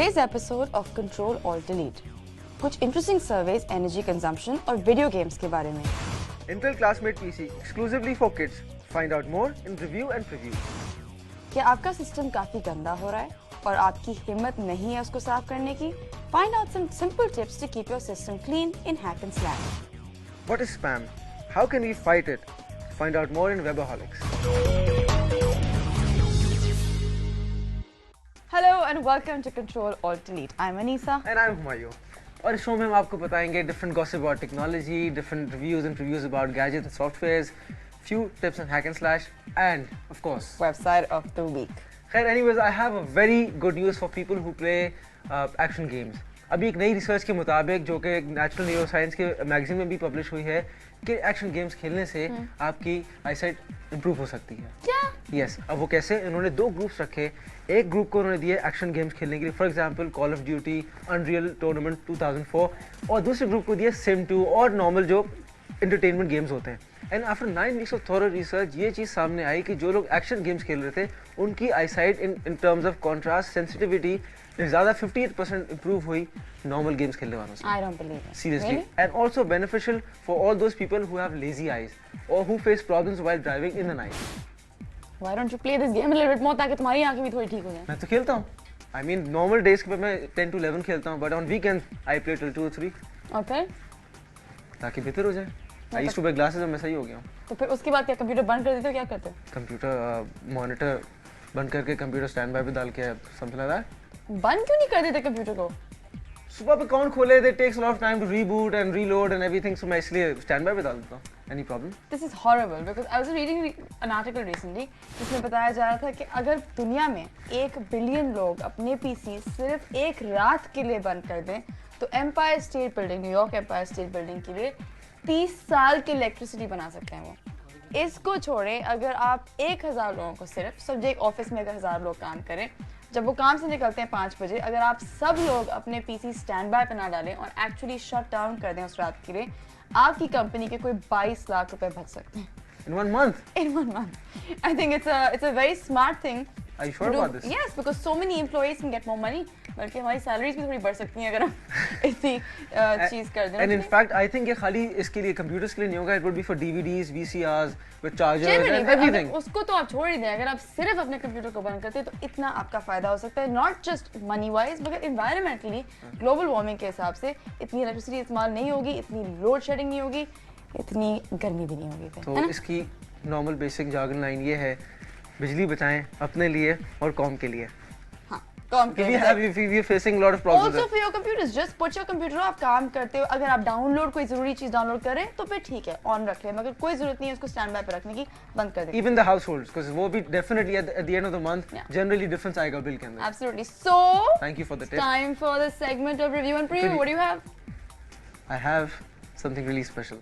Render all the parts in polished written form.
today's episode of Control Alt Delete. कुछ interesting surveys energy consumption और video games के बारे में. Intel Classmate PC exclusively for kids. Find out more in review and preview. क्या आपका system काफी गंदा हो रहा है और आपकी हिम्मत नहीं है उसको साफ करने की? Find out some simple tips to keep your system clean in Hack and Slash. What is spam? How can we fight it? Find out more in Webaholics. Hello and welcome to Control Alt Delete. I'm Anisa. And I'm Humayun. और इस show में हम आपको बताएंगे different gossip about technology, different reviews and previews about gadgets and softwares, few tips on Hack and Slash, and of course, Website of the week. खैर, anyways, I have a very good news for people who play action games. अभी एक नई research के मुताबिक जो कि natural neuroscience के magazine में भी पब्लिश हुई है कि एक्शन गेम्स खेलने से आपकी आईसाइट इंप्रूव हो सकती है. क्या? यस. अब वो कैसे? इन्होंने दो ग्रुप्स रखे. एक ग्रुप को उन्होंने दिए एक्शन गेम्स खेलने के लिए, for example call of duty, unreal tournament 2004, और दूसरे ग्रुप को दिए सिम 2 और नॉर्मल जो एंटरटेनमेंट गेम्स होते हैं. And after 9 weeks of thorough research ये चीज़ सामने आई कि जो लोग एक्शन गेम्स खेल रहे थे उनकी eyesight in terms of contrast sensitivity ज़्यादा 58% इंप्रूव हुई नॉर्मल गेम्स खेलने वालों से. I don't believe it. Seriously. Really? And also beneficial for all those people who have lazy eyes or who face problems while driving in the night. Why don't you play this game a little bit more ताकि तुम्हारी आंखें भी थोड़ी ठीक हो जाएं? मैं तो खेलता हूँ. I mean normal days पे मैं 10 to 11 खेलता हूँ, but on weekends I play till 2 or 3. और फिर? ताकि बेहतर हो जाए. I used to wear glasses और मैं सही हो गया हूँ. तो फिर उसके बाद क्या कंप्यूटर बंद कर देते हो, क्या करते हो? कंप्यूटर मॉनिटर बंद करके कंप्यूटर स्टैंड बाय पे डाल के समथिंग लाइक दैट. बंद क्यों नहीं कर देते कंप्यूटर को? सुबह पे कौन खोले? It takes a lot of time to reboot and reload and everything, so मैं इसलिए स्टैंड बाय पे डाल देता हूँ. Any problem? This is horrible because I was reading an article recently जिसमें बताया जा रहा था कि अगर दुनिया में 1 बिलियन लोग अपने पीसी सिर्फ एक रात के लिए बंद कर दें तो Empire State Building, New York Empire State Building के लिए 30 साल की इलेक्ट्रिसिटी बना सकते हैं वो. इसको छोड़ें, अगर आप 1000 लोगों को सिर्फ सब एक ऑफिस में अगर 1000 लोग काम करें, जब वो काम से निकलते हैं 5 बजे, अगर आप सब लोग अपने पीसी स्टैंड बाय पे ना डालें और एक्चुअली शट डाउन कर दें उस रात के लिए, आपकी कंपनी के कोई 22 लाख रुपए बच सकते हैं. In 1 month? In 1 month. I think it's a very smart thing. Are you sure about this? Yes, because so many employees can get more money. बल्कि हमारी salaries भी थोड़ी बढ़ सकती हैं अगर हम इतनी चीज़ कर दें. And in fact, I think ये खाली इसके लिए computers के लिए नहीं होगा. It would be for DVDs, VCRs, with chargers and everything. उसको तो आप छोड़ ही दें. अगर आप सिर्फ अपने कंप्यूटर को बंद करते हैं तो इतना आपका फायदा हो सकता है. Not just money wise, मगर environmentally, global warming के हिसाब से इतनी इलेक्ट्रिसिटी इस्तेमाल नहीं होगी, इतनी लोड शेडिंग नहीं होगी, इतनी गर्मी भी नहीं होगी. तो इसकी नॉर्मल बेसिक जार्गन लाइन ये है: बिजली बचाएं अपने लिए और कॉम के लिए. We are facing a lot of problems. Also for your computers, just put your computer off. काम करते हो, अगर आप डाउनलोड कोई जरूरी चीज डाउनलोड करें तो फिर ठीक है, ऑन रख लें, मगर कोई जरूरत नहीं है उसको स्टैंड बाय पे रखने की, बंद कर दें. Even the households, because वो भी definitely at the end of the month, generally difference आएगा bill के अंदर. Absolutely. So, thank you for the tip. Time for the segment of review and preview. What do you have? I have something really special.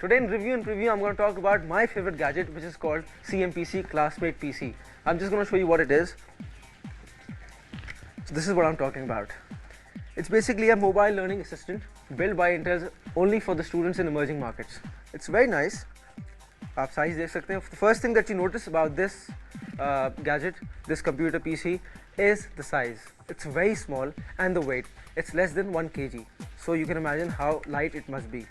Today in review and preview, I'm going to talk about my favorite gadget, which is called CMPC, Classmate PC. I'm just going to show you what it is. So this is what I'm talking about. It's basically a mobile learning assistant built by Intel only for the students in emerging markets. It's very nice. आप size देख सकते हैं. The first thing that you notice about this gadget, this computer PC, is the size. It's very small, and the weight. It's less than 1 kg. So you can imagine how light it must be.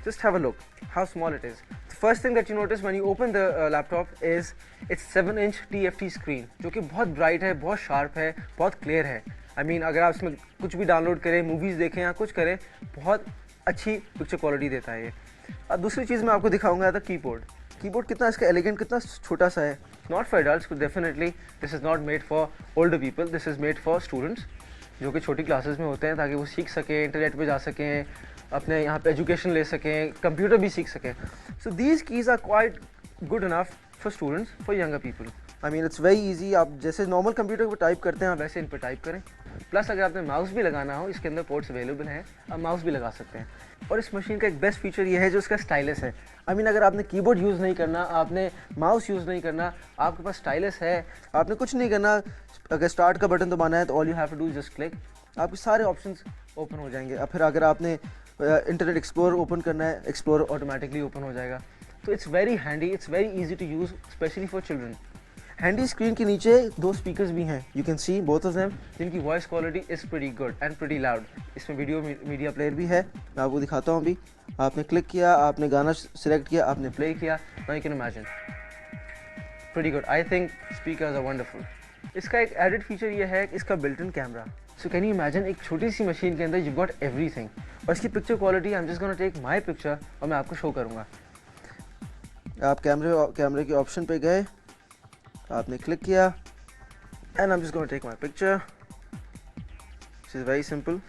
Just have a look how small it is. The first thing that you notice when you open the laptop is it's 7-inch TFT screen, जो कि बहुत bright है, बहुत sharp है, बहुत clear है. I mean अगर आप इसमें कुछ भी डाउनलोड करें, मूवीज़ देखें या कुछ करें, बहुत अच्छी पिक्चर क्वालिटी देता है ये. अब दूसरी चीज़ मैं आपको दिखाऊंगा था कीबोर्ड. कीबोर्ड कितना इसका एलिगेंट, कितना छोटा सा है. Not for adults, definitely this is not made for older people. This is made for students जो कि छोटी क्लासेस में होते हैं, ताकि वो सीख सकें, इंटरनेट पे जा सकें, अपने यहाँ पे एजुकेशन ले सकें, कंप्यूटर भी सीख सकें. So these keys are quite good enough for students, for younger people. I mean it's very easy. आप जैसे नॉर्मल कंप्यूटर पर टाइप करते हैं आप वैसे इन पर टाइप करें. प्लस अगर आपने माउस भी लगाना हो, इसके अंदर पोर्ट्स अवेलेबल हैं, आप माउस भी लगा सकते हैं. और इस मशीन का एक बेस्ट फीचर ये है जो इसका स्टाइलस है. आई मीन अगर आपने कीबोर्ड यूज़ नहीं करना, आपने माउस यूज़ नहीं करना, आपके पास स्टाइलस है, आपने कुछ नहीं करना, अगर स्टार्ट का बटन दबाना है तो all you have to do just click, आपके सारे ऑप्शंस ओपन हो जाएंगे. अब फिर अगर आपने इंटरनेट एक्सप्लोर ओपन करना है, एक्सप्लोर ऑटोमेटिकली ओपन हो जाएगा. तो it's very handy, it's very easy to use specially for children. Handy screen के नीचे 2 स्पीकर्स भी हैं, you can see both of them, जिनकी voice quality is pretty good and pretty loud. इसमें video media player भी है, मैं आपको दिखाता हूँ अभी। आपने क्लिक किया, आपने गाना सिलेक्ट किया, आपने प्ले किया, now you can imagine, pretty good. I think speakers are wonderful. इसका एक एडिड फीचर ये है कि इसका built in camera. So can you imagine एक छोटी सी मशीन के अंदर यू गॉट एवरीथिंग। और इसकी picture quality, I am just gonna take my picture और मैं आपको शो करूँगा। आप कैमरे के ऑप्शन पे गए, आपने क्लिक किया and I am just gonna take my picture. This is very simple.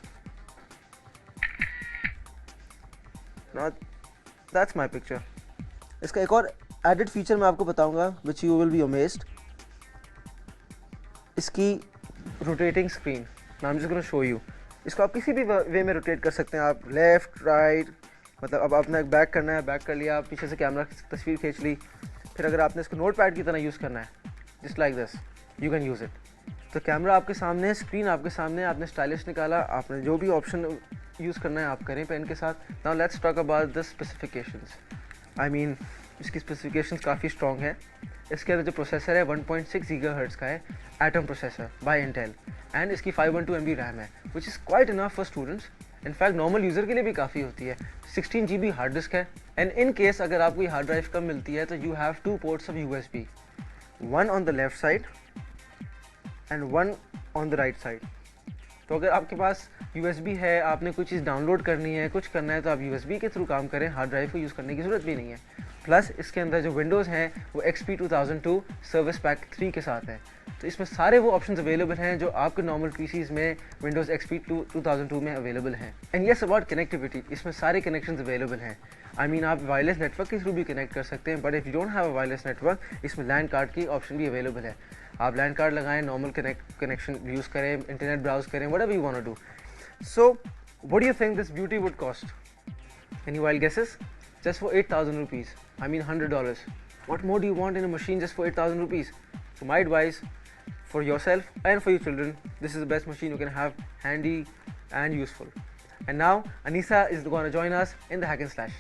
Now that's my picture. इसका एक और एडिड फीचर मैं आपको बताऊंगा which you will be amazed. इसकी rotating screen, I am just gonna show you. इसको आप किसी भी वे में रोटेट कर सकते हैं, आप लेफ्ट राइट, मतलब अब आपने बैक करना है, बैक कर लिया, पीछे से कैमरा तस्वीर खींच ली। फिर अगर आपने इसको नोट पैड की तरह यूज़ करना है, just like this, you can use it. तो कैमरा आपके सामने है, स्क्रीन आपके सामने है, आपने स्टाइलिश निकाला, आपने जो भी ऑप्शन यूज़ करना है आप करें पेन के साथ। Now let's talk about the specifications. I mean इसकी स्पेसिफिकेशंस काफ़ी स्ट्रॉन्ग है। इसके अंदर जो प्रोसेसर है 1.6 गीगाहर्ट्ज़ का है, Atom processor by Intel, and इसकी 512 MB रैम है, which is quite enough for students. In fact normal user के लिए भी काफ़ी होती है। 16 GB हार्ड डिस्क है, एंड इन केस अगर आपको ये हार्ड ड्राइव कम मिलती है तो you have 2 ports of USB, one on the left side and one on the right side। तो अगर आपके पास USB है, आपने कोई चीज़ डाउनलोड करनी है, कुछ करना है, तो आप USB के थ्रू काम करें, हार्ड ड्राइव को यूज़ करने की ज़रूरत भी नहीं है। प्लस इसके अंदर जो विंडोज़ हैं वो XP 2002 सर्विस पैक 3 के साथ है। तो इसमें सारे वो ऑप्शंस अवेलेबल हैं जो आपके नॉर्मल PCs में विंडोज़ XP 2002 में अवेलेबल हैं। एंड येस अबाउट कनेक्टिविटी, इसमें सारे कनेक्शंस अवेलेबल हैं। आई मीन आप वायरलेस नेटवर्क के थ्रू भी कनेक्ट कर सकते हैं, but if you don't have a wireless network, इसमें लैंड कार्ड की ऑप्शन भी अवेलेबल है। आप लैंड कार्ड लगाएं, नॉर्मल कनेक्शन यूज़ करें, इंटरनेट ब्राउज करें, whatever you want to do. So what do you think this beauty would cost? Any wild guesses? Just for 8,000 rupees. I mean $100. What more do you want in a machine just for 8,000 rupees? So my advice for yourself and for your children, this is the best machine you can have, handy and useful. And now Anisa is going to join us in the Hack and Slash.